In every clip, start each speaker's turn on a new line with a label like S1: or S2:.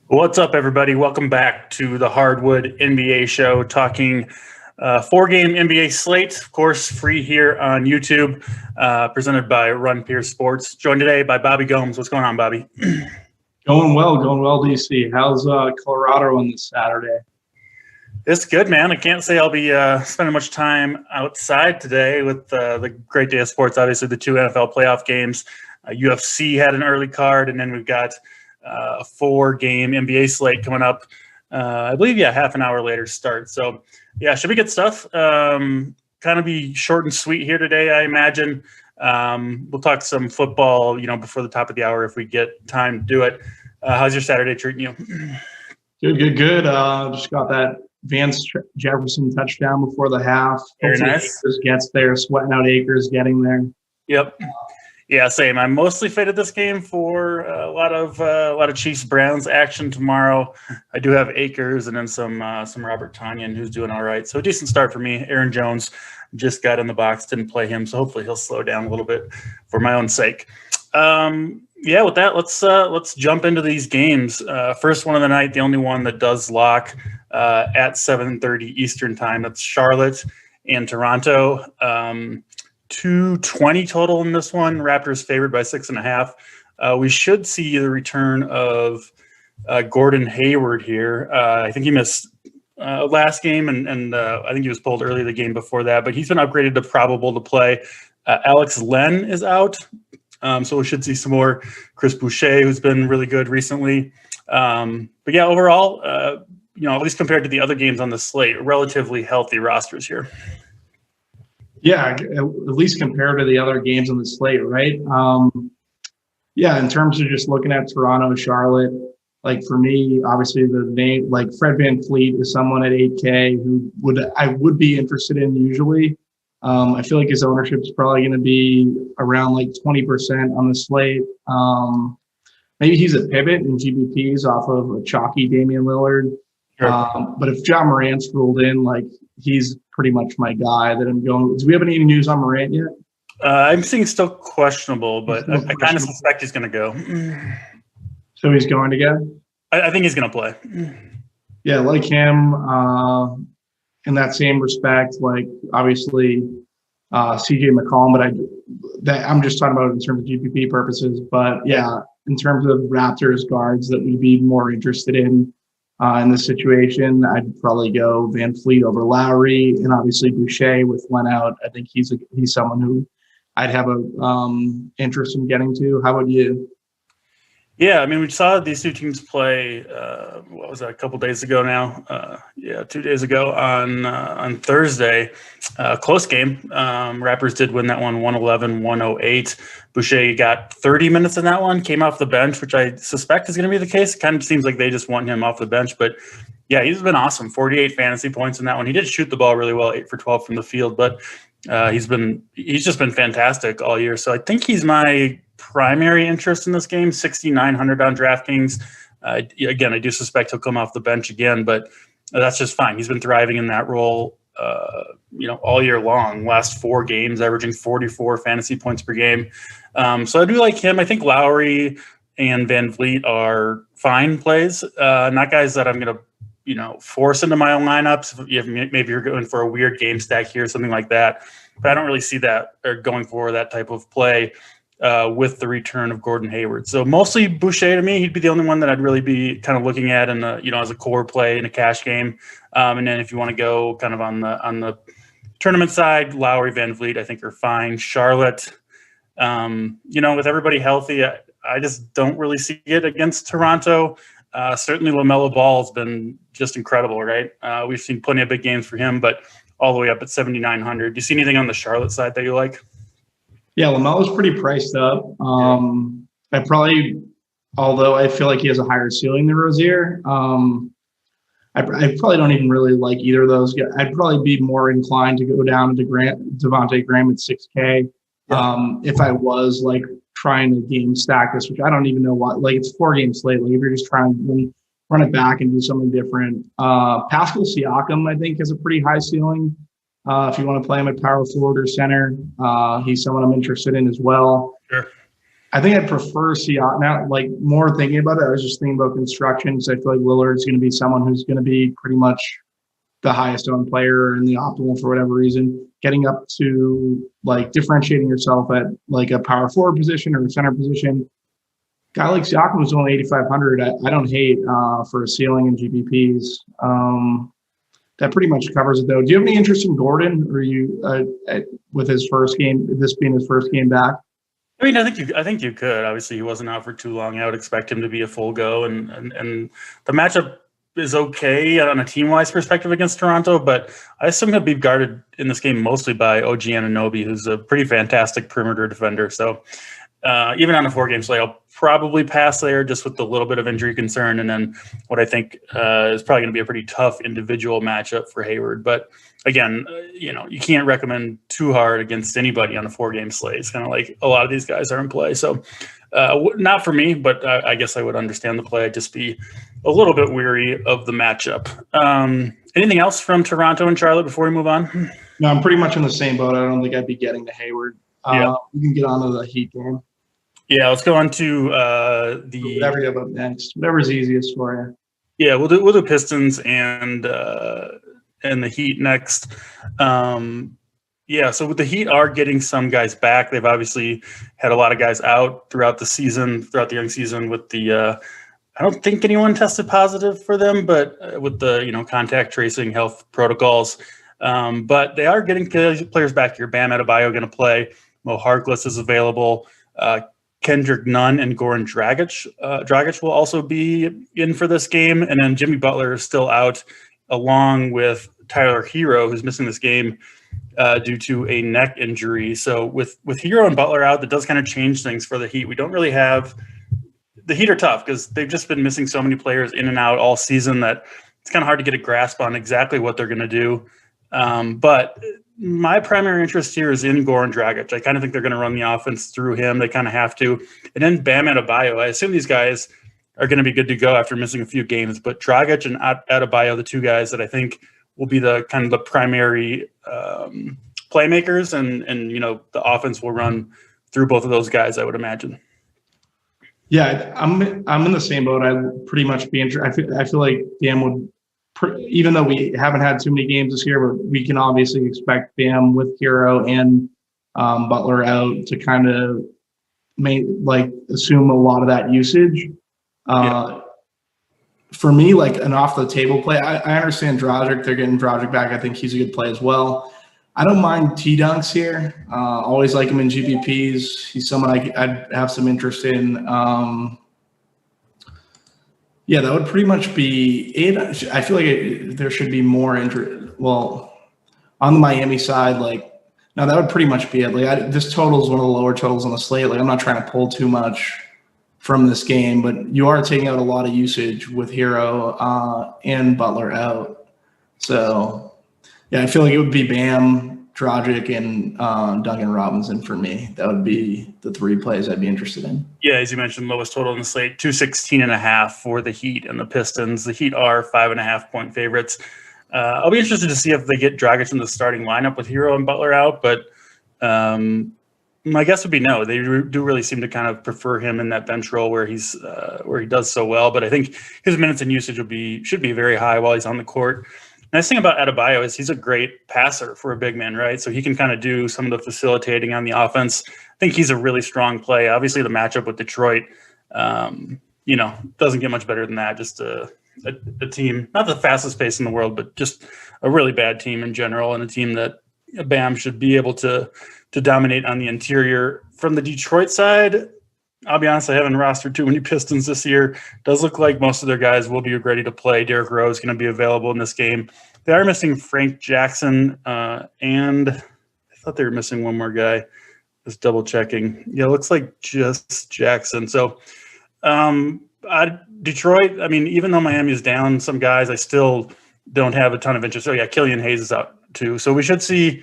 S1: What's up, everybody? Welcome back to the Hardwood NBA show, talking four-game NBA slate, of course, free here on YouTube, presented by Run Pierce Sports. Joined today by BobbyGomes. What's going on, Bobby?
S2: Going well, DC. How's Colorado on this Saturday?
S1: It's good, man. I can't say I'll be spending much time outside today with the great day of sports. Obviously, the two NFL playoff games. UFC had an early card, and then we've got a four-game NBA slate coming up. I believe, half an hour later start. So, should be good stuff. Kind of be short and sweet here today, I imagine. We'll talk some football, before the top of the hour if we get time to do it. How's your Saturday treating you?
S2: Good. Just got that Vance Jefferson touchdown before the half.
S1: Very nice.
S2: Akers gets there, sweating out Akers getting there.
S1: Yep. Yeah, same. I'm mostly faded this game for a lot of Chiefs Browns action tomorrow. I do have Akers and then some Robert Tonyan, who's doing all right. So a decent start for me. Aaron Jones just got in the box, didn't play him, so hopefully he'll slow down a little bit for my own sake. With that, let's jump into these games. First one of the night, the only one that does lock at 7:30 Eastern time. That's Charlotte and Toronto. 220 total in this one. Raptors favored by 6.5. We should see the return of Gordon Hayward here. I think he missed last game, and I think he was pulled early the game before that, but he's been upgraded to probable to play. Alex Len is out, so we should see some more Chris Boucher, who's been really good recently. Overall, at least compared to the other games on the slate, relatively healthy rosters here.
S2: Yeah, at least compared to the other games on the slate, right? In terms of just looking at Toronto, Charlotte, like for me, obviously the name, like Fred VanVleet is someone at 8K who I would be interested in usually. I feel like his ownership is probably going to be around like 20% on the slate. Maybe he's a pivot in GBPs off of a chalky Damian Lillard. Sure. But if John Morant's ruled in, like he's pretty much my guy that I'm going. Do we have any news on Morant yet?
S1: I'm seeing still questionable, but I kind of suspect he's going to go.
S2: So he's going to go?
S1: I think he's going to play.
S2: Yeah, like him in that same respect, like obviously CJ McCollum, but I'm just talking about it in terms of GPP purposes. But yeah, in terms of Raptors guards that we'd be more interested in this situation, I'd probably go VanVleet over Lowry, and obviously Boucher with Len out. I think he's someone who I'd have a interest in getting to. How about you?
S1: Yeah, I mean, we saw these two teams play. What was that? A couple days ago now. 2 days ago on Thursday. Close game. Raptors did win that one, 111-108. Boucher got 30 minutes in that one. Came off the bench, which I suspect is going to be the case. It kind of seems like they just want him off the bench, but yeah, he's been awesome. 48 fantasy points in that one. He did shoot the ball really well, 8 for 12 from the field, but he's just been fantastic all year. So I think he's my primary interest in this game. 6,900 on DraftKings. Again, I do suspect he'll come off the bench again, but that's just fine. He's been thriving in that role, all year long. Last 4 games, averaging 44 fantasy points per game. So I do like him. I think Lowry and VanVleet are fine plays. Not guys that I'm going to, force into my own lineups. Maybe you're going for a weird game stack here, something like that. But I don't really see that or going for that type of play with the return of Gordon Hayward. So mostly Boucher to me. He'd be the only one that I'd really be kind of looking at in as a core play in a cash game. And then if you want to go kind of on the tournament side, Lowry, VanVleet, I think are fine. Charlotte, with everybody healthy, I just don't really see it against Toronto. Certainly LaMelo Ball has been just incredible, right? We've seen plenty of big games for him, but all the way up at 7,900. Do you see anything on the Charlotte side that you like?
S2: Yeah, LaMelo's pretty priced up. Although I feel like he has a higher ceiling than Rozier, I probably don't even really like either of those guys. I'd probably be more inclined to go down to Devontae Graham at 6K if I was like trying to game stack this, which I don't even know what. Like it's 4 games slate. Like if you're just trying to run it back and do something different. Pascal Siakam, I think, has a pretty high ceiling. If you want to play him at power forward or center, he's someone I'm interested in as well.
S1: Sure.
S2: I think I'd prefer Siakam. Now, like more thinking about it, I was just thinking about construction. So I feel like Lillard's going to be someone who's going to be pretty much the highest owned player in the optimal for whatever reason. Getting up to like differentiating yourself at like a power forward position or a center position. Guy like Siakam was only 8,500. I don't hate for a ceiling in GPPs. That pretty much covers it, though. Do you have any interest in Gordon, or are you with his first game, this being his first game back?
S1: I mean, I think you could. Obviously, he wasn't out for too long. I would expect him to be a full go, and the matchup is okay on a team-wise perspective against Toronto, but I assume he'll be guarded in this game mostly by OG Anunoby, who's a pretty fantastic perimeter defender. So even on a 4-game slate, I'll probably pass there just with a little bit of injury concern, and then what I think is probably going to be a pretty tough individual matchup for Hayward. But again, you can't recommend too hard against anybody on a 4-game slate. It's kind of like a lot of these guys are in play. So not for me, but I guess I would understand the play. I'd just be a little bit weary of the matchup. Anything else from Toronto and Charlotte before we move on?
S2: No, I'm pretty much in the same boat. I don't think I'd be getting to Hayward. We can get on to the Heat game.
S1: Yeah, let's go on to
S2: whatever you have up next. Whatever's easiest for you.
S1: Yeah, we'll do Pistons and the Heat next. So with the Heat are getting some guys back. They've obviously had a lot of guys out throughout the young season with the I don't think anyone tested positive for them, but with the contact tracing health protocols. But they are getting players back here. Bam Adebayo going to play. Mo Harkless is available. Kendrick Nunn and Goran Dragic will also be in for this game. And then Jimmy Butler is still out, along with Tyler Hero, who's missing this game due to a neck injury. So with Hero and Butler out, that does kind of change things for the Heat. We don't really have – the Heat are tough because they've just been missing so many players in and out all season that it's kind of hard to get a grasp on exactly what they're going to do. But my primary interest here is in Goran Dragic. I kind of think they're going to run the offense through him. They kind of have to. And then Bam Adebayo. I assume these guys are going to be good to go after missing a few games. But Dragic and Adebayo, the two guys that I think will be the kind of the primary playmakers, and the offense will run through both of those guys, I would imagine.
S2: Yeah, I'm in the same boat. I pretty much be interested. I feel like Bam would. Even though we haven't had too many games this year, but we can obviously expect Bam with Hero and Butler out to kind of assume a lot of that usage. For me, like an off the table play, I understand Dragic. They're getting Dragic back. I think he's a good play as well. I don't mind T-Dunks here. Always like him in GPPs. He's someone I'd have some interest in. Yeah, that would pretty much be it. I feel like there should be more interest. Well, on the Miami side, that would pretty much be it. This total is one of the lower totals on the slate. I'm not trying to pull too much from this game, but you are taking out a lot of usage with Hero and Butler out. So, yeah, I feel like it would be Bam, Dragic, and Duncan Robinson for me. That would be the 3 plays I'd be interested in.
S1: Yeah, as you mentioned, lowest total in the slate, 216.5 for the Heat and the Pistons. The Heat are 5.5-point favorites. I'll be interested to see if they get Dragic in the starting lineup with Hero and Butler out, but my guess would be no. They do really seem to kind of prefer him in that bench role where he does so well. But I think his minutes and usage should be very high while he's on the court. Nice thing about Adebayo is he's a great passer for a big man, right? So he can kind of do some of the facilitating on the offense. I think he's a really strong play. Obviously, the matchup with Detroit, doesn't get much better than that. Just a team, not the fastest pace in the world, but just a really bad team in general, and a team that Bam should be able to dominate on the interior. From the Detroit side, I'll be honest, I haven't rostered too many Pistons this year. Does look like most of their guys will be ready to play. Derrick Rose is going to be available in this game. They are missing Frank Jackson, and I thought they were missing one more guy. Just double checking. Yeah, it looks like just Jackson. So Detroit, I mean, even though Miami is down some guys, I still don't have a ton of interest. Oh, yeah, Killian Hayes is out too. So we should see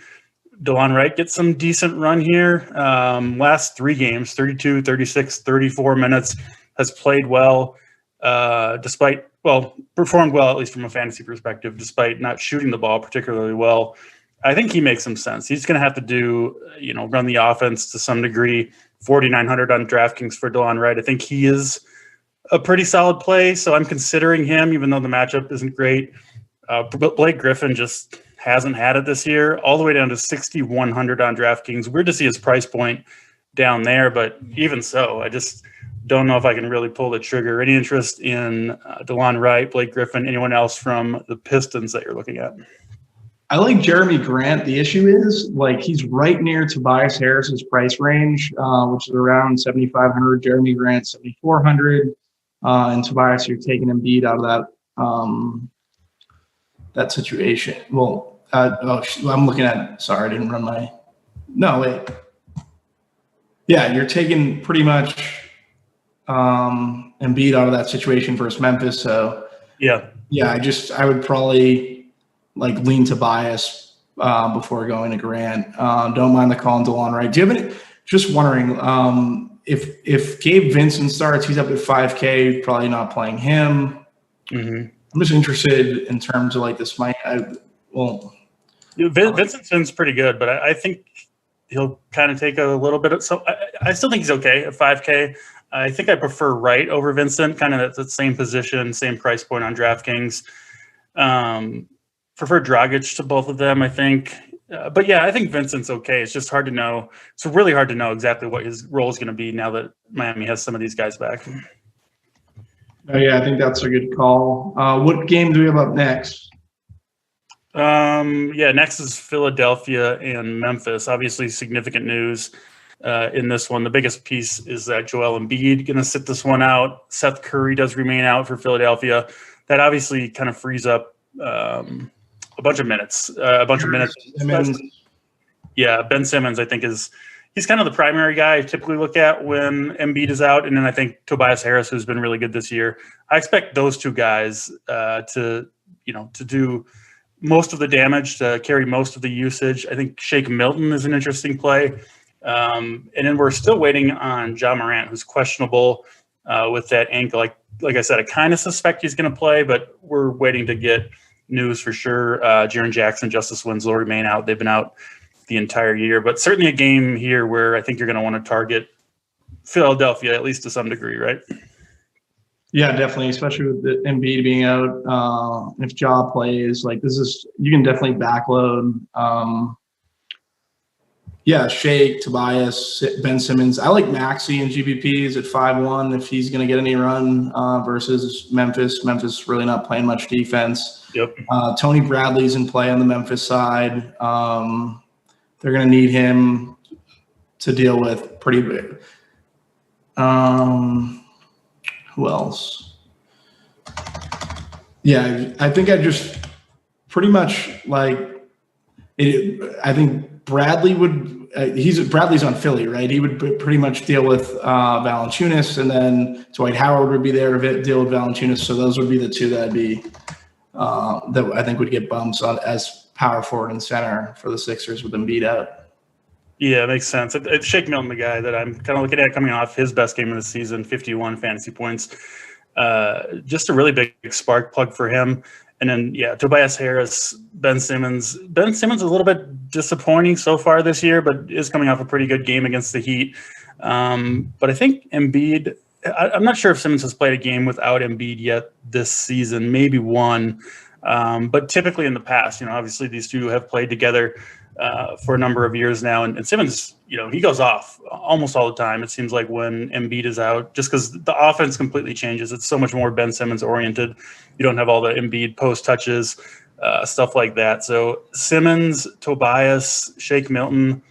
S1: DeLon Wright get some decent run here. Last 3 games, 32, 36, 34 minutes, has played well, performed well, at least from a fantasy perspective, despite not shooting the ball particularly well. I think he makes some sense. He's going to have to run the offense to some degree 4,900 on DraftKings for DeLon Wright. I think he is a pretty solid play, so I'm considering him, even though the matchup isn't great. But Blake Griffin just hasn't had it this year, all the way down to 6,100 on DraftKings. Weird to see his price point down there, but even so, I just don't know if I can really pull the trigger. Any interest in DeLon Wright, Blake Griffin, anyone else from the Pistons that you're looking at?
S2: I like Jeremy Grant. The issue is, like, he's right near Tobias Harris's price range, which is around 7,500. Jeremy Grant, 7,400. And Tobias, you're taking Embiid out of that that situation. Well, I'm looking at. Sorry, I didn't run my. No, wait. Yeah, you're taking pretty much Embiid out of that situation versus Memphis. So yeah, I would probably like lean Tobias before going to Grant. Don't mind the call on DeLon Wright. Do you have any? Just wondering. If Gabe Vincent starts, he's up at 5K, probably not playing him.
S1: Mm-hmm.
S2: I'm just interested in terms of like this might.
S1: Vincent's pretty good, but I think he'll kind of take a little bit of. So I still think he's okay at 5K. I think I prefer Wright over Vincent, kind of at the same position, same price point on DraftKings. Prefer Dragic to both of them, I think. But yeah, I think Vincent's okay. It's just hard to know. It's really hard to know exactly what his role is going to be now that Miami has some of these guys back.
S2: Oh, yeah, I think that's a good call. What game do we have up next?
S1: Next is Philadelphia and Memphis. Obviously, significant news in this one. The biggest piece is that Joel Embiid going to sit this one out. Seth Curry does remain out for Philadelphia. That obviously kind of frees up a bunch of minutes. Yeah, Ben Simmons, I think, he's kind of the primary guy I typically look at when Embiid is out. And then I think Tobias Harris, who's been really good this year. I expect those two guys to do most of the damage, to carry most of the usage. I think Shake Milton is an interesting play. And then we're still waiting on Ja Morant, who's questionable with that ankle. Like I said, I kind of suspect he's going to play, but we're waiting to get news for sure. Jaren Jackson, Justice Winslow remain out. They've been out the entire year, but certainly a game here where I think you're going to want to target Philadelphia, at least to some degree, right?
S2: Yeah, definitely, especially with the Embiid being out. If Ja plays, you can definitely backload. Shake, Tobias, Ben Simmons. I like Maxey and GPPs at 5-1 if he's going to get any run versus Memphis. Memphis really not playing much defense.
S1: Yep.
S2: Tony Bradley's in play on the Memphis side. They're going to need him to deal with pretty big. Who else? Yeah, I think I just pretty much like it. I think Bradley would. Bradley's on Philly, right? He would pretty much deal with Valanciunas, and then Dwight Howard would be there to deal with Valanciunas. So those would be the two that'd be that I think would get bumps on as power forward and center for the Sixers with Embiid out. Yeah,
S1: it makes sense. It's Shake Milton, the guy that I'm kind of looking at coming off his best game of the season, 51 fantasy points. Just a really big spark plug for him. And then, Tobias Harris, Ben Simmons. Ben Simmons is a little bit disappointing so far this year, but is coming off a pretty good game against the Heat. But I think Embiid, I'm not sure if Simmons has played a game without Embiid yet this season, maybe one. But typically in the past, obviously these two have played together for a number of years now. And Simmons, he goes off almost all the time. It seems like when Embiid is out, just because the offense completely changes. It's so much more Ben Simmons oriented. You don't have all the Embiid post touches, stuff like that. So Simmons, Tobias, Shake Milton,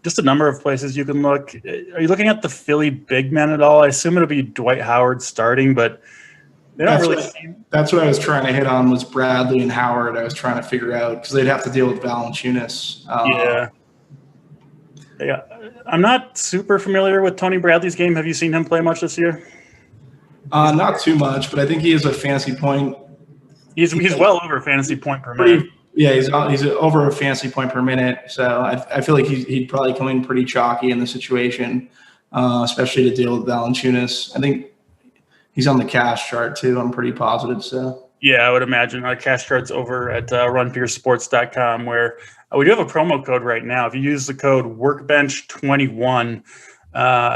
S1: just a number of places you can look. Are you looking at the Philly big men at all? I assume it'll be Dwight Howard starting, but they don't
S2: that's what I was trying to hit on was Bradley and Howard. I was trying to figure out because they'd have to deal with Valanciunas.
S1: Yeah. I'm not super familiar with Tony Bradley's game. Have you seen him play much this year?
S2: Not too much, but I think he is a fantasy point.
S1: He's well over a fantasy point per minute.
S2: Yeah, he's over a fantasy point per minute. So I feel like he'd probably come in pretty chalky in the situation, especially to deal with Valanciunas. I think he's on the cash chart too. I'm pretty positive. So
S1: Yeah, I would imagine cash cards over at runpeersports.com, where we do have a promo code right now. If you use the code Workbench21,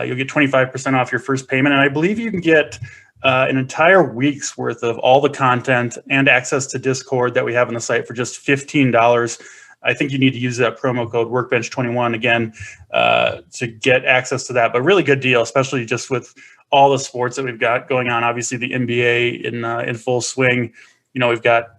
S1: you'll get 25% off your first payment. And I believe you can get an entire week's worth of all the content and access to Discord that we have on the site for just $15. I think you need to use that promo code Workbench21 again to get access to that. But really good deal, especially just with all the sports that we've got going on. Obviously, the NBA in full swing. We've got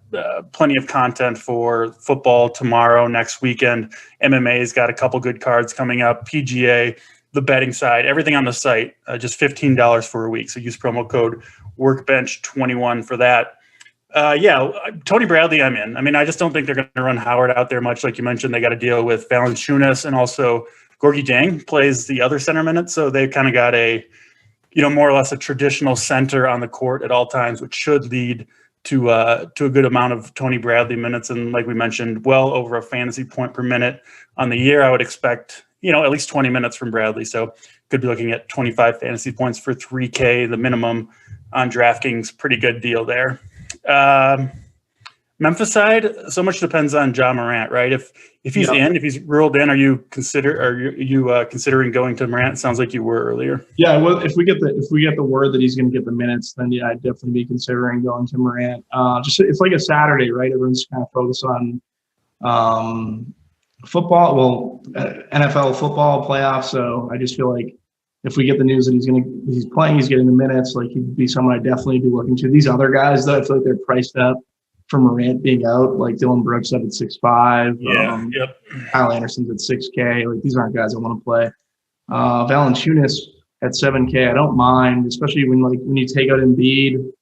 S1: plenty of content for football tomorrow, next weekend. MMA's got a couple good cards coming up. PGA, the betting side, everything on the site, just $15 for a week. So use promo code Workbench21 for that. Tony Bradley, I'm in. I mean, I just don't think they're going to run Howard out there much. Like you mentioned, they got to deal with Valanciunas, and also Gorgie Dang plays the other center minutes. So they've kind of got a, more or less a traditional center on the court at all times, which should lead to a good amount of Tony Bradley minutes. And like we mentioned, well over a fantasy point per minute on the year. I would expect, at least 20 minutes from Bradley. So could be looking at 25 fantasy points for $3K, the minimum on DraftKings. Pretty good deal there. Memphis side, so much depends on Ja Morant, right? If he's in, if he's ruled in, are you considering going to Morant? It sounds like you were earlier.
S2: Yeah, well, if we get the word that he's going to get the minutes, then yeah, I'd definitely be considering going to Morant. It's like a Saturday, right? Everyone's kind of focused on football, NFL football playoffs. So I just feel like if we get the news that he's playing, he's getting the minutes, like he'd be someone I'd definitely be looking to. These other guys, though, I feel like they're priced up for Morant being out, like Dylan Brooks up at 6'5".
S1: Yep.
S2: Kyle Anderson's at 6K. Like these aren't guys I want to play. Valanciunas at 7K, I don't mind, especially when you take out Embiid,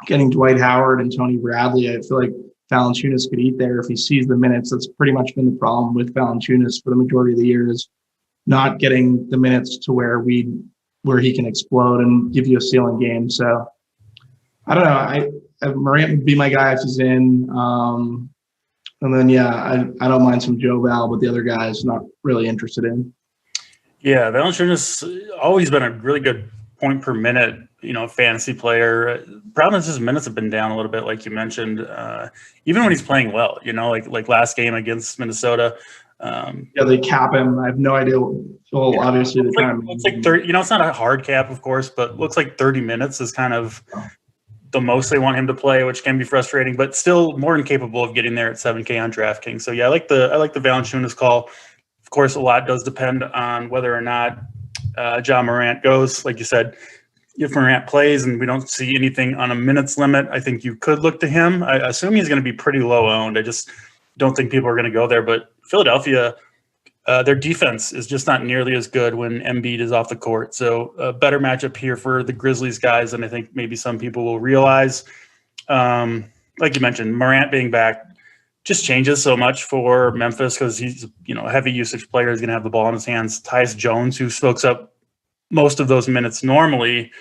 S2: getting Dwight Howard and Tony Bradley. I feel like Valanciunas could eat there if he sees the minutes. That's pretty much been the problem with Valanciunas for the majority of the year, is not getting the minutes to where he can explode and give you a ceiling game. So I don't know. Morant would be my guy if he's in. And then, I don't mind some Joe Val, but the other guys not really interested in.
S1: Yeah, Valanciunas always been a really good point per minute, fantasy player. Problem is his minutes have been down a little bit, like you mentioned, even when he's playing well, like last game against Minnesota.
S2: They cap him. I have no idea. Well, obviously
S1: it's like 30. It's not a hard cap, of course, but looks like 30 minutes is kind of the most they want him to play, which can be frustrating, but still more than capable of getting there at 7K on DraftKings. So yeah, I like the Valanciunas call. Of course, a lot does depend on whether or not Ja Morant goes. Like you said, if Morant plays and we don't see anything on a minutes limit, I think you could look to him. I assume he's going to be pretty low owned. I just don't think people are going to go there. But Philadelphia, their defense is just not nearly as good when Embiid is off the court. So a better matchup here for the Grizzlies guys, and I think maybe some people will realize. Like you mentioned, Morant being back just changes so much for Memphis because he's a heavy usage player. He's going to have the ball in his hands. Tyus Jones, who soaks up most of those minutes normally,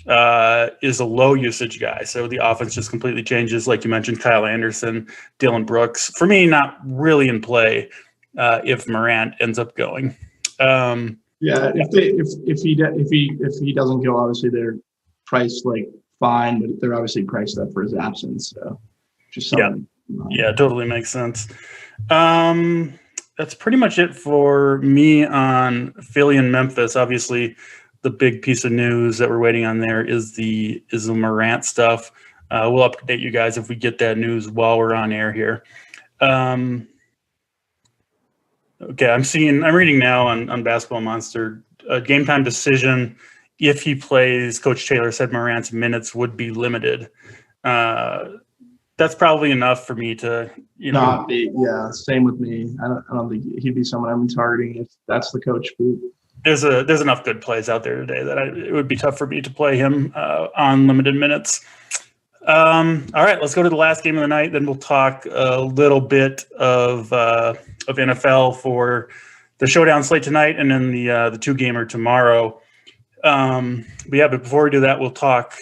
S1: is a low usage guy. So the offense just completely changes. Like you mentioned, Kyle Anderson, Dylan Brooks. For me, not really in play if Morant ends up going.
S2: If he doesn't go, obviously they're priced like fine, but they're obviously priced up for his absence. So just something.
S1: Yeah, totally makes sense. That's pretty much it for me on Philly and Memphis. Obviously, the big piece of news that we're waiting on there is the Morant stuff. We'll update you guys if we get that news while we're on air here. Okay, I'm reading now on Basketball Monster, a game time decision. If he plays, Coach Taylor said Morant's minutes would be limited. That's probably enough for me to,
S2: Not be, same with me. I don't think he'd be someone I'm targeting if that's the coach group.
S1: There's enough good plays out there today that it would be tough for me to play him on limited minutes. All right, let's go to the last game of the night. Then we'll talk a little bit of NFL for the showdown slate tonight, and then the two gamer tomorrow. But before we do that, we'll talk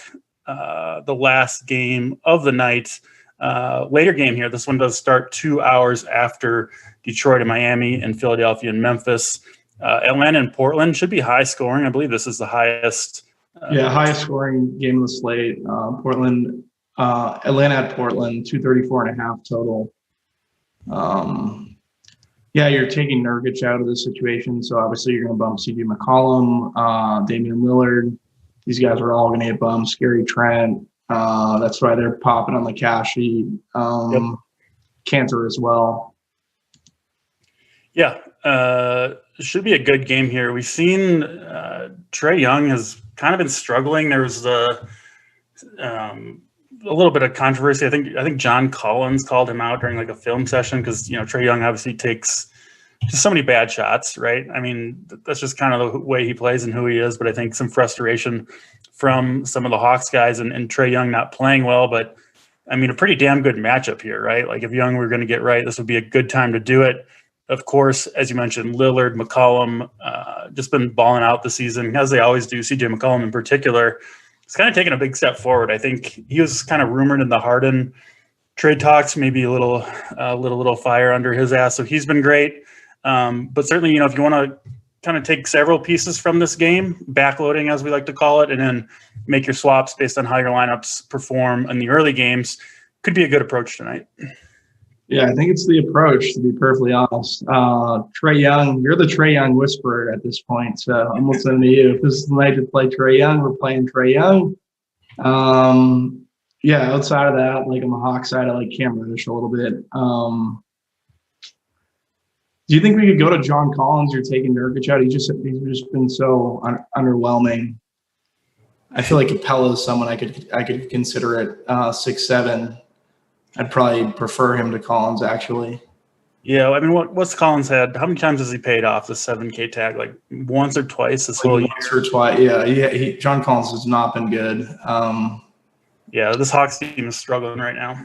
S1: the last game of the night. Later game here. This one does start 2 hours after Detroit and Miami, and Philadelphia and Memphis. Atlanta and Portland should be high scoring. I believe this is the highest
S2: Yeah, highest scoring game of the slate. Atlanta at Portland, 234.5 total. Yeah, you're taking Nurkic out of the situation, so obviously you're going to bump CJ McCollum, Damian Lillard. These guys are all going to get bumped. Scary Trent. That's why they're popping on the cash sheet. Cantor as well.
S1: Yeah, should be a good game here. We've seen Trae Young has kind of been struggling. There was a little bit of controversy. I think John Collins called him out during like a film session because Trae Young obviously takes just so many bad shots, right? I mean, that's just kind of the way he plays and who he is. But I think some frustration from some of the Hawks guys and Trae Young not playing well. But I mean, a pretty damn good matchup here, right? Like if Young were going to get right, this would be a good time to do it. Of course, as you mentioned, Lillard, McCollum, just been balling out this season, as they always do. CJ McCollum in particular, he's kind of taken a big step forward. I think he was kind of rumored in the Harden trade talks, maybe a little fire under his ass. So he's been great. But certainly, if you want to kind of take several pieces from this game, backloading as we like to call it, and then make your swaps based on how your lineups perform in the early games, could be a good approach tonight.
S2: Yeah, I think it's the approach, to be perfectly honest. Trae Young, you're the Trae Young whisperer at this point, so I'm listening to you. If this is the night to play Trae Young, we're playing Trae Young. Yeah, outside of that, like on the Hawks side, I like Cam Reddish a little bit. Do you think we could go to John Collins? You're taking Nurkic out. He's just been so underwhelming. I feel like Capella is someone I could consider at 6'7". I'd probably prefer him to Collins, actually.
S1: Yeah, I mean, what's Collins had? How many times has he paid off the 7K tag? Like once or twice this whole year?
S2: Once or twice, yeah. John Collins has not been good.
S1: Yeah, this Hawks team is struggling right now.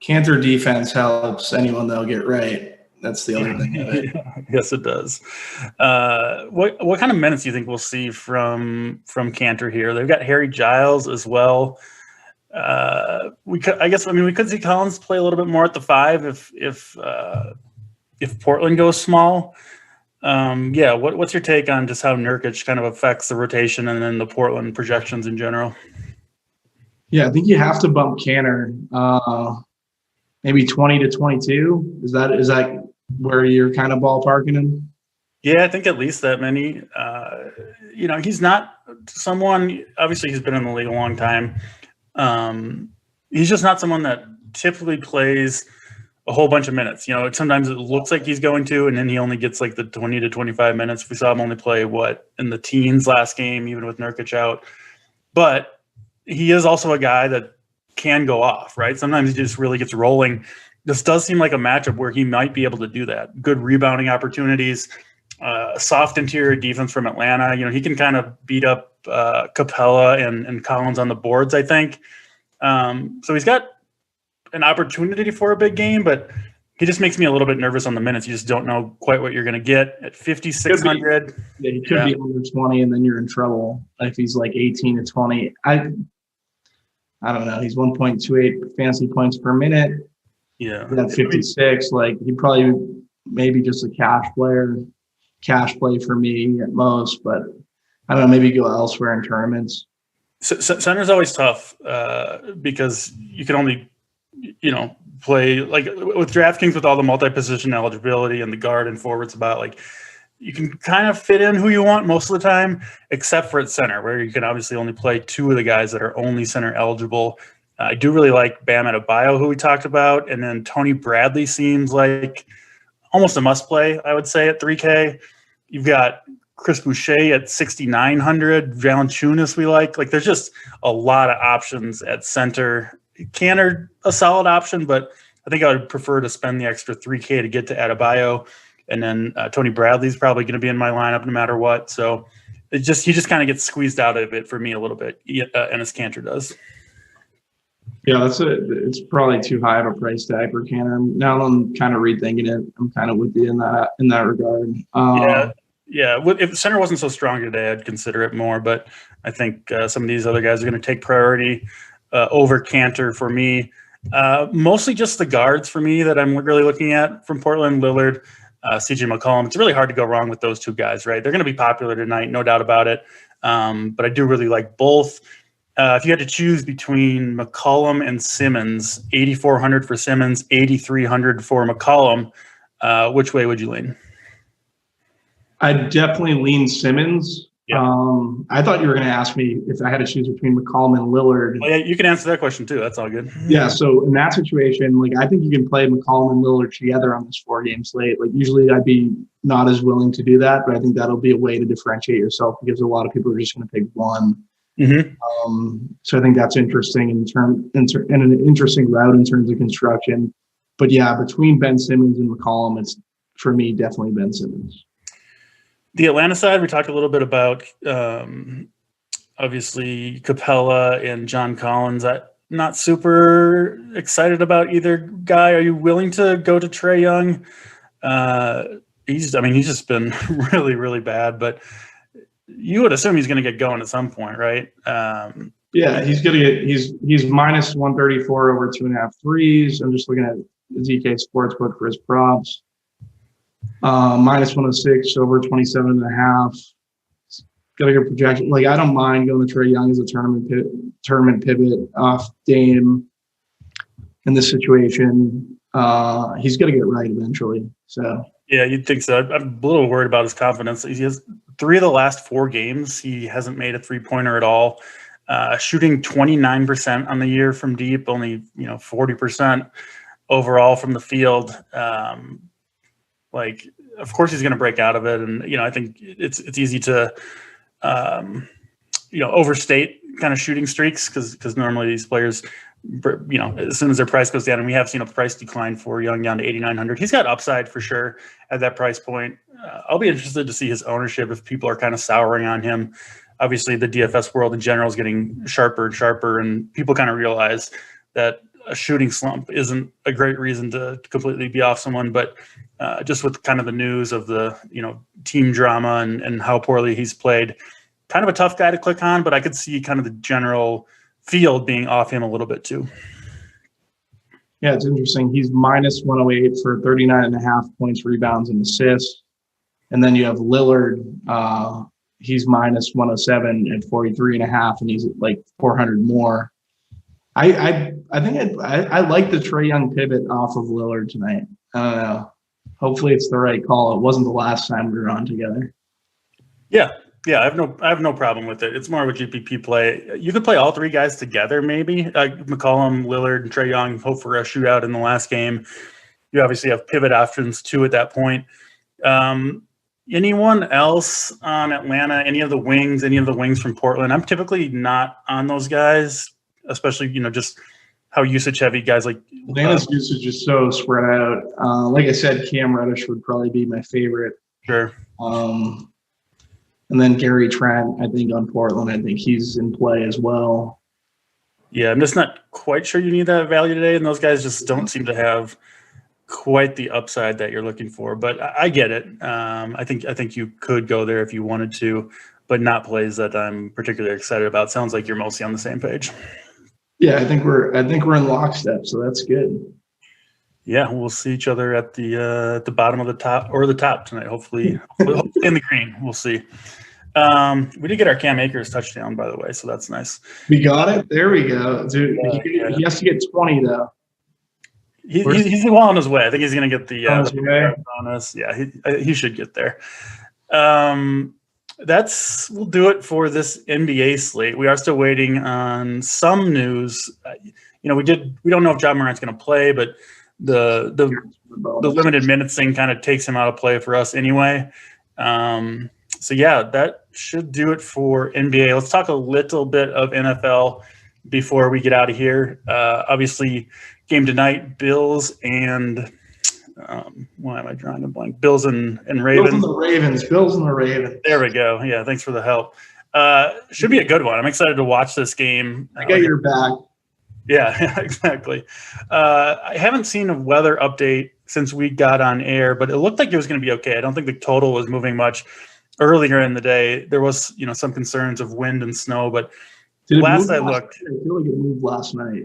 S2: Cantor defense helps anyone they'll get right. That's the other thing of it.
S1: Yes, it does. What kind of minutes do you think we'll see from Cantor here? They've got Harry Giles as well. We could see Collins play a little bit more at the 5 if Portland goes small. What's your take on just how Nurkic kind of affects the rotation and then the Portland projections in general?
S2: Yeah, I think you have to bump Cantor, maybe 20 to 22. Is that where you're kind of ballparking him?
S1: Yeah, I think at least that many. He's not someone. Obviously, he's been in the league a long time. He's just not someone that typically plays a whole bunch of minutes. Sometimes it looks like he's going to, and then he only gets like the 20 to 25 minutes. We saw him only play in the teens last game, even with Nurkic out. But he is also a guy that can go off, right? Sometimes he just really gets rolling. This does seem like a matchup where he might be able to do that. Good rebounding opportunities, soft interior defense from Atlanta. He can kind of beat up Capella and Collins on the boards, I think. So he's got an opportunity for a big game, but he just makes me a little bit nervous on the minutes. You just don't know quite what you're going to get at 5,600.
S2: Yeah, he could be under 20, and then you're in trouble if he's like 18 to 20. I don't know. He's 1.28 fantasy points per minute.
S1: Yeah.
S2: At 56, like he probably maybe just a cash play for me at most, but I don't know, maybe go elsewhere in tournaments.
S1: Center's always tough because you can only, play like with DraftKings with all the multi-position eligibility and the guard and forwards about like you can kind of fit in who you want most of the time, except for at center where you can obviously only play 2 of the guys that are only center eligible. I do really like Bam Adebayo, who we talked about, and then Tony Bradley seems like almost a must play, I would say, at 3K. You've got Chris Boucher at 6,900, Valanciunas we like. Like there's just a lot of options at center. Cantor, a solid option, but I think I would prefer to spend the extra 3K to get to Adebayo. And then Tony Bradley's probably going to be in my lineup no matter what. So he just kind of gets squeezed out of it for me a little bit, and as Cantor does.
S2: Yeah, it's probably too high of a price tag for Cantor. Now I'm kind of rethinking it. I'm kind of with you in that regard.
S1: Yeah. If center wasn't so strong today, I'd consider it more. But I think some of these other guys are going to take priority over Cantor for me. Mostly just the guards for me that I'm really looking at from Portland. Lillard, CJ McCollum. It's really hard to go wrong with those 2 guys, right? They're going to be popular tonight, no doubt about it. But I do really like both. If you had to choose between McCollum and Simmons, 8,400 for Simmons, 8,300 for McCollum, which way would you lean?
S2: I'd definitely lean Simmons.
S1: Yeah.
S2: I thought you were going to ask me if I had to choose between McCollum and Lillard.
S1: Well, yeah, you can answer that question too. That's all good.
S2: Yeah, so in that situation, like I think you can play McCollum and Lillard together on this 4-game slate. Like usually I'd be not as willing to do that, but I think that'll be a way to differentiate yourself because a lot of people are just going to pick one. So I think that's interesting and an interesting route in terms of construction. But yeah, between Ben Simmons and McCollum, it's for me definitely Ben Simmons.
S1: The Atlanta side, we talked a little bit about, obviously, Capella and John Collins. I'm not super excited about either guy. Are you willing to go to Trae Young? He's just been really, really bad, but you would assume he's going to get going at some point, right?
S2: Yeah, he's minus 134 over 2.5 threes. I'm just looking at ZK Sportsbook for his props. Minus 106 over 27.5. Got a good projection. Like I don't mind going to Trae Young as a tournament pivot off Dame in this situation. He's going to get right eventually. So
S1: yeah, you'd think so. I'm a little worried about his confidence. He has 3 of the last 4 games. He hasn't made a 3-pointer at all. Shooting 29% on the year from deep, only 40% overall from the field. Like, of course he's going to break out of it. And, I think it's easy to, overstate kind of shooting streaks because normally these players, as soon as their price goes down, and we have seen a price decline for Young down to 8,900. He's got upside for sure at that price point. I'll be interested to see his ownership if people are kind of souring on him. Obviously, the DFS world in general is getting sharper and sharper, and people kind of realize that a shooting slump isn't a great reason to completely be off someone, but just with kind of the news of the team drama and how poorly he's played, kind of a tough guy to click on, but I could see kind of the general field being off him a little bit too.
S2: Yeah, it's interesting. He's minus 108 for 39.5 points, rebounds, and assists. And then you have Lillard. He's minus 107 at 43.5, and he's at like 400 more. I think I like the Trae Young pivot off of Lillard tonight. I don't know. Hopefully it's the right call. It wasn't the last time we were on together.
S1: Yeah, I have no problem with it. It's more of a GPP play. You could play all 3 guys together, maybe McCollum, Lillard, and Trae Young. Hope for a shootout in the last game. You obviously have pivot options too at that point. Anyone else on Atlanta? Any of the wings from Portland? I'm typically not on those guys, especially just how usage heavy guys like
S2: Atlanta's usage is so spread out. Like I said, Cam Reddish would probably be my favorite.
S1: Sure.
S2: And then Gary Trent, I think on Portland, I think he's in play as well.
S1: Yeah, I'm just not quite sure you need that value today, and those guys just don't seem to have quite the upside that you're looking for. But I get it. I think you could go there if you wanted to, but not plays that I'm particularly excited about. Sounds like you're mostly on the same page.
S2: Yeah, I think we're in lockstep, so that's good.
S1: Yeah, we'll see each other at the bottom of the top or the top tonight. Hopefully in the green. We'll see. We did get our Cam Akers touchdown, by the way, so that's nice.
S2: We got it. There we go, dude. He has to get 20 though.
S1: He's well on his way. I think he's going to get the bonus. Yeah, he should get there. We'll do it for this NBA slate. We are still waiting on some news. We don't know if Ja Morant's going to play, but the limited minutes thing kind of takes him out of play for us anyway. So yeah, that should do it for NBA. Let's talk a little bit of NFL before we get out of here. Obviously, game tonight, Bills and why am I drawing a blank? Bills and Ravens.
S2: Bills and the Ravens.
S1: There we go. Yeah, thanks for the help. Should be a good one. I'm excited to watch this game.
S2: I got your back.
S1: Yeah, exactly. I haven't seen a weather update since we got on air, but it looked like it was going to be okay. I don't think the total was moving much. Earlier in the day, there was some concerns of wind and snow, but last I looked,
S2: I feel like it moved last night.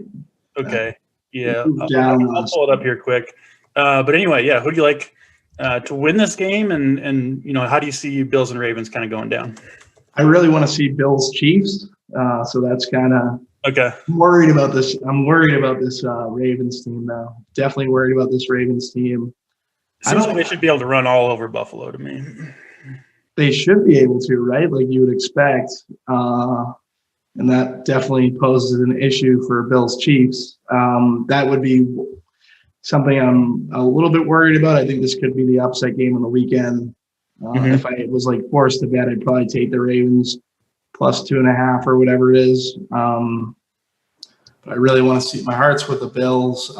S1: Okay, yeah, I'll pull it up here quick. But anyway, yeah, who do you like to win this game, and how do you see Bills and Ravens kind of going down?
S2: I really want to see Bills Chiefs. So that's kind of
S1: Okay.
S2: I'm worried about this. I'm worried about this Ravens team now. Definitely worried about this Ravens team.
S1: Seems like they should be able to run all over Buffalo to me.
S2: They should be able to, right? Like you would expect. And that definitely poses an issue for Bills Chiefs. That would be something I'm a little bit worried about. I think this could be the upset game on the weekend. If I was like forced to bet, I'd probably take the Ravens plus 2.5 or whatever it is. But I really want to see my heart's with the Bills.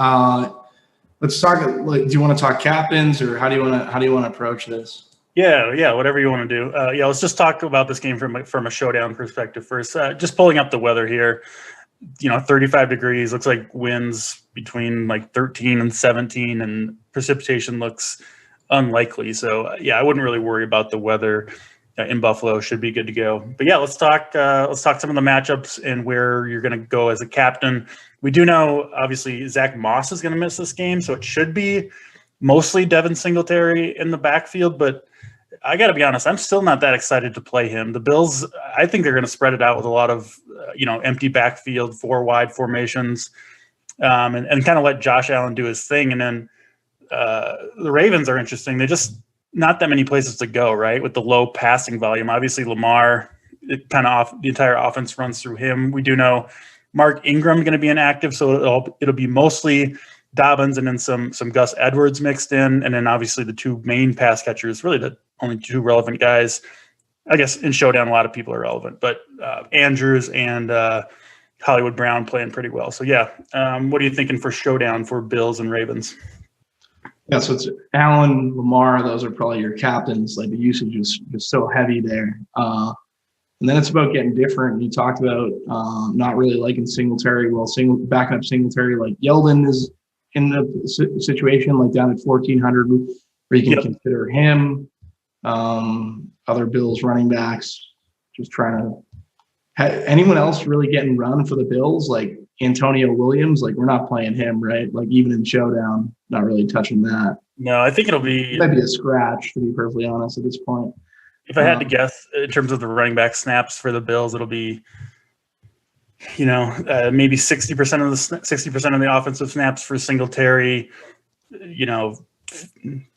S2: Let's talk. Like, do you want to talk captains, or how do you want to approach this?
S1: Yeah, whatever you want to do. Let's just talk about this game from a showdown perspective first. Just pulling up the weather here. 35 degrees, looks like winds between like 13 and 17, and precipitation looks unlikely. So I wouldn't really worry about the weather in Buffalo. Should be good to go. But let's talk some of the matchups and where you're going to go as a captain. We do know, obviously, Zach Moss is going to miss this game, so it should be mostly Devin Singletary in the backfield, but I got to be honest, I'm still not that excited to play him. The Bills, I think they're going to spread it out with a lot of, empty backfield, 4 wide formations, and kind of let Josh Allen do his thing. And then the Ravens are interesting. They just not that many places to go, right? With the low passing volume. Obviously, Lamar, the entire offense runs through him. We do know Mark Ingram going to be inactive, so it'll be mostly Dobbins and then some Gus Edwards mixed in, and then obviously the 2 main pass catchers, really the only 2 relevant guys. I guess in Showdown a lot of people are relevant, but Andrews and Hollywood Brown playing pretty well. So what are you thinking for Showdown for Bills and Ravens?
S2: Yeah, so it's Allen, Lamar. Those are probably your captains. Like the usage is just so heavy there. And then it's about getting different. You talked about not really liking Singletary. Well, backing up Singletary, like Yeldon is in the situation like down at 1,400 where you can consider him. Other Bills running backs, just trying to anyone else really getting run for the Bills, like Antonio Williams, like we're not playing him, right? Like even in Showdown, not really touching that.
S1: No, I think it'll be
S2: a scratch, to be perfectly honest at this point.
S1: If I had to guess in terms of the running back snaps for the Bills, it'll be maybe 60% of the offensive snaps for Singletary,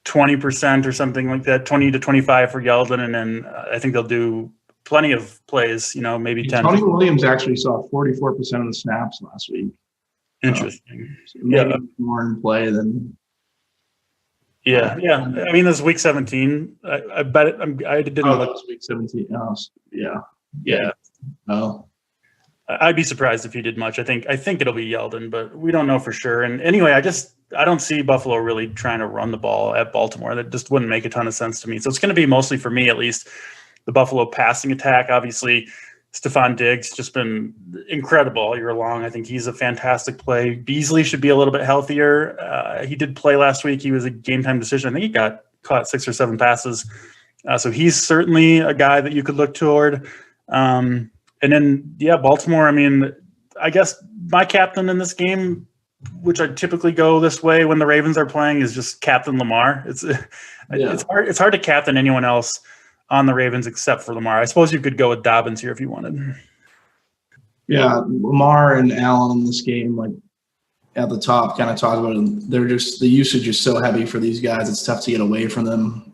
S1: 20% or something like that, 20 to 25 for Yeldon, and then I think they'll do plenty of plays, maybe 10.
S2: Tony Williams actually saw 44% of the snaps last week.
S1: Interesting.
S2: So maybe more in play than.
S1: Yeah. I mean, this is week 17. I bet I didn't.
S2: Oh, that was week 17. Oh, yeah. Oh.
S1: I'd be surprised if he did much. I think it'll be Yeldon, but we don't know for sure. And anyway, I don't see Buffalo really trying to run the ball at Baltimore. That just wouldn't make a ton of sense to me. So it's going to be mostly, for me at least, the Buffalo passing attack. Obviously, Stephon Diggs just been incredible all year long. I think he's a fantastic play. Beasley should be a little bit healthier. He did play last week. He was a game-time decision. I think he got caught 6 or 7 passes. So he's certainly a guy that you could look toward. And then, Baltimore, I mean, I guess my captain in this game, which I typically go this way when the Ravens are playing, is just Captain Lamar. It's hard to captain anyone else on the Ravens except for Lamar. I suppose you could go with Dobbins here if you wanted.
S2: Yeah, Lamar and Allen in this game, like at the top, kind of talked about them. They're just, the usage is so heavy for these guys. It's tough to get away from them.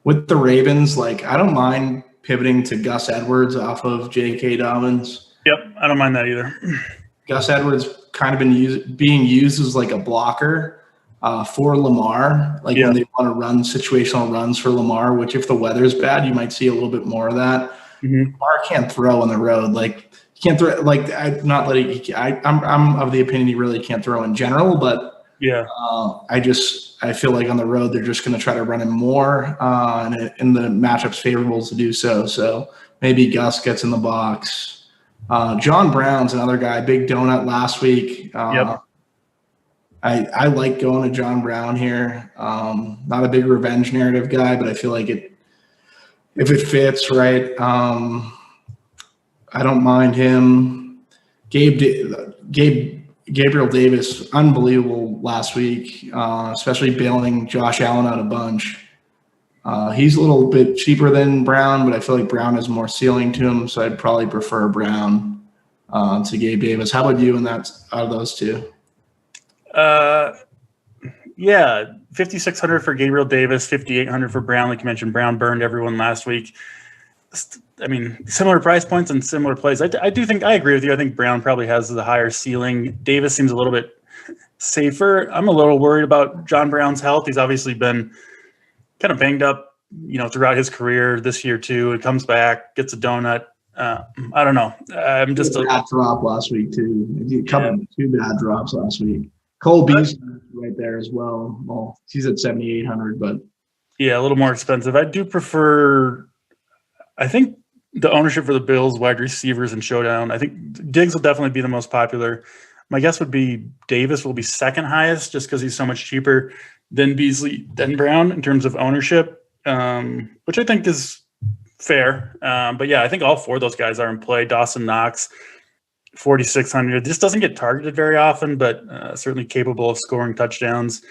S2: With the Ravens, like I don't mind pivoting to Gus Edwards off of J.K. Dobbins.
S1: Yep, I don't mind that either.
S2: Gus Edwards kind of been being used as like a blocker for Lamar, like when they want to run situational runs for Lamar, which if the weather's bad, you might see a little bit more of that. Mm-hmm. Lamar can't throw on the road. Like he can't throw, like I'm of the opinion he really can't throw in general, but I feel like on the road they're just going to try to run him more, and the matchup's favorable to do so. So maybe Gus gets in the box. John Brown's another guy, big donut last week. I like going to John Brown here. Not a big revenge narrative guy, but I feel like if it fits, right, I don't mind him. Gabriel Davis, unbelievable last week, especially bailing Josh Allen out a bunch. He's a little bit cheaper than Brown, but I feel like Brown has more ceiling to him, so I'd probably prefer Brown to Gabe Davis. How about you? And that's out of those two.
S1: Yeah, 5,600 for Gabriel Davis, 5,800 for Brown. Like you mentioned, Brown burned everyone last week. I mean, similar price points and similar plays. I do think I agree with you. I think Brown probably has the higher ceiling. Davis seems a little bit safer. I'm a little worried about John Brown's health. He's obviously been kind of banged up, throughout his career. This year too. He comes back, gets a donut. I don't know. I'm just
S2: a bad drop last week too. Two bad drops last week. Cole Beasley right there as well. Well, he's at 7,800, but
S1: yeah, a little more expensive. I do prefer. I think the ownership for the Bills wide receivers in Showdown. I think Diggs will definitely be the most popular. My guess would be Davis will be second highest, just because he's so much cheaper than Beasley, than Brown in terms of ownership, which I think is fair. But yeah, I think all four of those guys are in play. Dawson Knox, 4,600. This doesn't get targeted very often, but certainly capable of scoring touchdowns.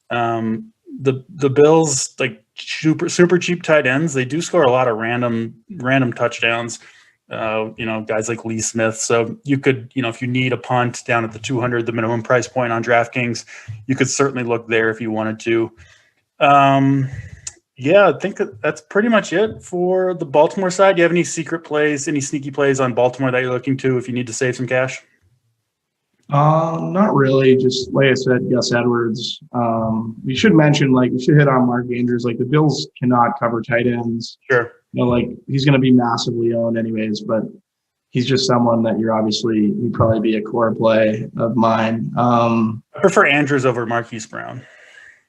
S1: The Bills, like super cheap tight ends, they do score a lot of random touchdowns. Guys like Lee Smith. So you could, if you need a punt down at the 200, the minimum price point on DraftKings, you could certainly look there if you wanted to. Yeah, I think that's pretty much it for the Baltimore side. Do you have any secret plays, any sneaky plays on Baltimore that you're looking to if you need to save some cash?
S2: Not really. Just like I said, Gus Edwards. We should mention, we should hit on Mark Andrews. Like, the Bills cannot cover tight ends.
S1: Sure.
S2: He's going to be massively owned anyways, but he's just someone that he'd probably be a core play of mine.
S1: I prefer Andrews over Marquise Brown.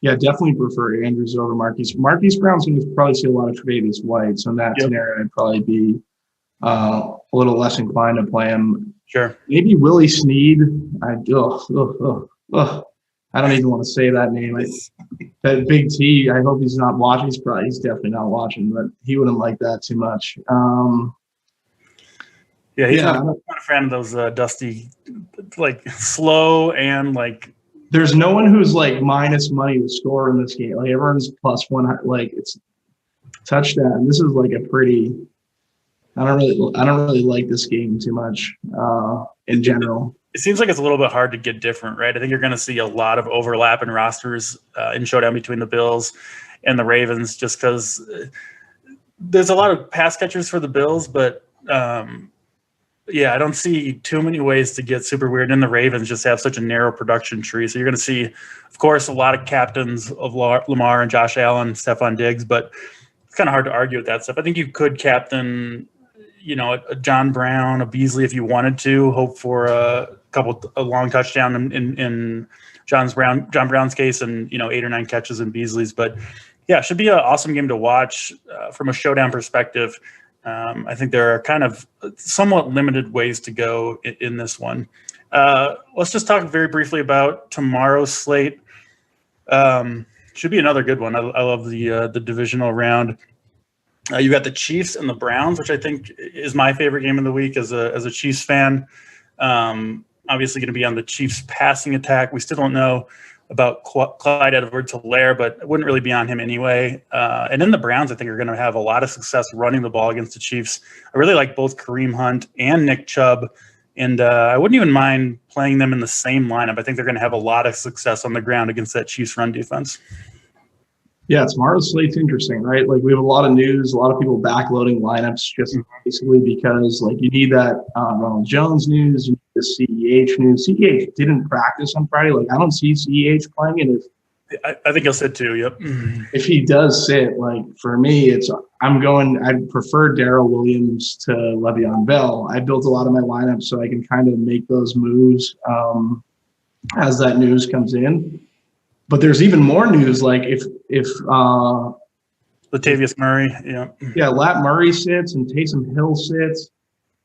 S2: Yeah, definitely prefer Andrews over Marquise. Marquise Brown's going to probably see a lot of Tre'Davious White, so in that scenario, I'd probably be a little less inclined to play him.
S1: Sure.
S2: Maybe Willie Snead. I don't even want to say that name. That Big T, I hope he's not watching. He's definitely not watching, but he wouldn't like that too much.
S1: He's not a fan of those dusty, slow and
S2: There's no one who's minus money to score in this game. Everyone's plus one. It's touchdown. This is a pretty. I don't really like this game too much in general.
S1: It seems like it's a little bit hard to get different, right? I think you're going to see a lot of overlap in rosters in Showdown between the Bills and the Ravens, just because there's a lot of pass catchers for the Bills, but I don't see too many ways to get super weird. And the Ravens just have such a narrow production tree. So you're going to see, of course, a lot of captains of Lamar and Josh Allen, Stephon Diggs, but it's kind of hard to argue with that stuff. I think you could captain, a John Brown, a Beasley if you wanted to, hope for a long touchdown in John Brown's case, and 8 or 9 catches in Beasley's. But yeah, it should be an awesome game to watch from a Showdown perspective. I think there are kind of somewhat limited ways to go in this one. Let's just talk very briefly about tomorrow's slate. Should be another good one. I love the divisional round. You got the Chiefs and the Browns, which I think is my favorite game of the week as a Chiefs fan. Obviously going to be on the Chiefs passing attack. We still don't know about Clyde Edwards-Helaire, but it wouldn't really be on him anyway. And then the Browns, I think, are going to have a lot of success running the ball against the Chiefs. I really like both Kareem Hunt and Nick Chubb, and I wouldn't even mind playing them in the same lineup. I think they're going to have a lot of success on the ground against that Chiefs run defense.
S2: Yeah, tomorrow's slate's interesting, right? We have a lot of news, a lot of people backloading lineups just basically because, you need that Ronald Jones news, you need the CEH news. CEH didn't practice on Friday. I don't see CEH playing it.
S1: I think he'll sit too, yep.
S2: If he does sit, for me, I prefer Darrell Williams to Le'Veon Bell. I built a lot of my lineups so I can kind of make those moves as that news comes in. But there's even more news, if
S1: Latavius Murray,
S2: Lat Murray sits and Taysom Hill sits,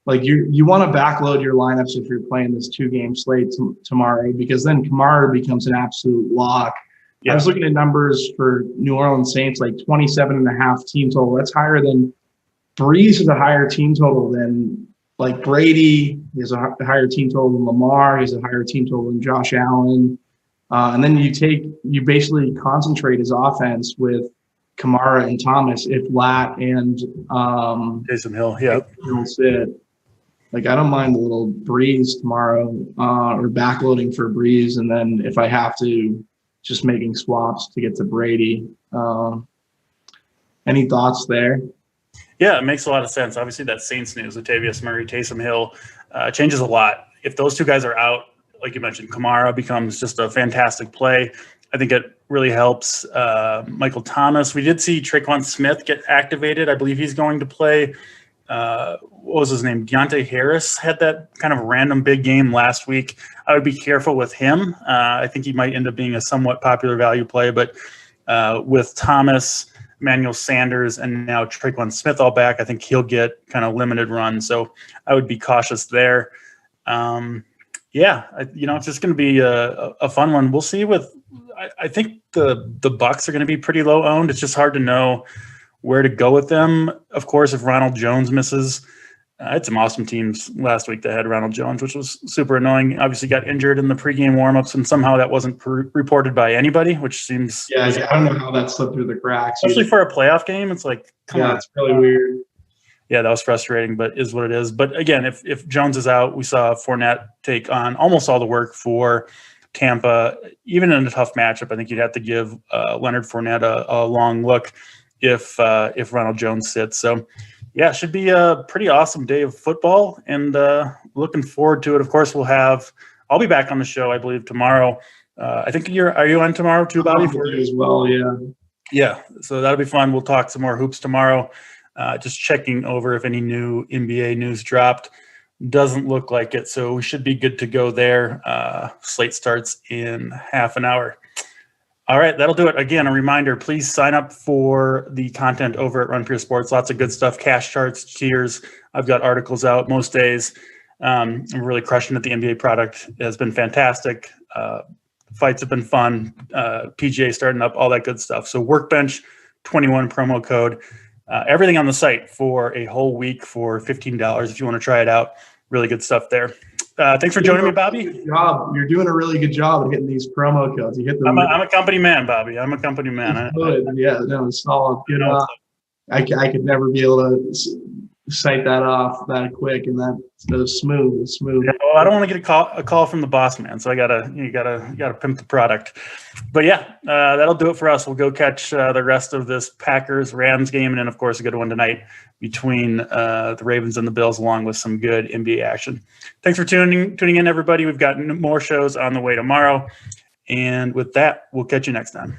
S2: you want to backload your lineups if you're playing this 2-game slate tomorrow, because then Kamara becomes an absolute lock. Yeah. I was looking at numbers for New Orleans Saints, 27.5 team total. That's higher than Breeze has a higher team total than Brady. He has a higher team total than Lamar. He has a higher team total than Josh Allen. And then you basically concentrate his offense with Kamara and Thomas if Lat and
S1: Taysom Hill,
S2: will sit. Like, I don't mind a little Breeze tomorrow, or backloading for Breeze, and then if I have to, just making swaps to get to Brady. Any thoughts there?
S1: Yeah, it makes a lot of sense. Obviously, that Saints news, Latavius Murray, Taysom Hill, changes a lot. If those two guys are out, like you mentioned, Kamara becomes just a fantastic play. I think it really helps Michael Thomas. We did see Tre'Quan Smith get activated. I believe he's going to play. What was his name? Deontay Harris had that kind of random big game last week. I would be careful with him. I think he might end up being a somewhat popular value play, but with Thomas, Emmanuel Sanders, and now Tre'Quan Smith all back, I think he'll get kind of limited run. So I would be cautious there. It's just going to be a fun one. We'll see I think the Bucks are going to be pretty low owned. It's just hard to know where to go with them. Of course, if Ronald Jones misses, I had some awesome teams last week that had Ronald Jones, which was super annoying. Obviously got injured in the pregame warmups, and somehow that wasn't reported by anybody, which seems...
S2: Yeah, I don't know how that slipped through the cracks.
S1: Especially for a playoff game, it's like, come on.
S2: It's really weird.
S1: Yeah, that was frustrating, but is what it is. But again, if Jones is out, we saw Fournette take on almost all the work for Tampa. Even in a tough matchup, I think you'd have to give Leonard Fournette a long look if Ronald Jones sits. So, yeah, it should be a pretty awesome day of football, and looking forward to it. Of course, I'll be back on the show, I believe, tomorrow. I think are you on tomorrow too, Bobby?
S2: As well, yeah.
S1: Yeah, so that'll be fun. We'll talk some more hoops tomorrow. Just checking over if any new NBA news dropped. Doesn't look like it, so we should be good to go there. Slate starts in half an hour. All right, that'll do it. Again, a reminder, please sign up for the content over at Run Pure Sports. Lots of good stuff, cash charts, tiers. I've got articles out most days. I'm really crushing it. The NBA product has been fantastic. Fights have been fun. PGA starting up, all that good stuff. So Workbench 21 promo code. Everything on the site for a whole week for $15 if you want to try it out. Really good stuff there. Thanks for joining me, Bobby.
S2: You're doing a really good job of hitting these promo codes. You hit them.
S1: I'm a company man, Bobby. I'm a company man.
S2: It's solid. Good. I could never be able to cite that off that quick and that smooth.
S1: Yeah, well, I don't want to get a call from the boss man, so you gotta pimp the product. But yeah, that'll do it for us. We'll go catch the rest of this Packers-Rams game, and then of course a good one tonight between the Ravens and the Bills, along with some good NBA action. Thanks for tuning in, everybody. We've got more shows on the way tomorrow, and with that, we'll catch you next time.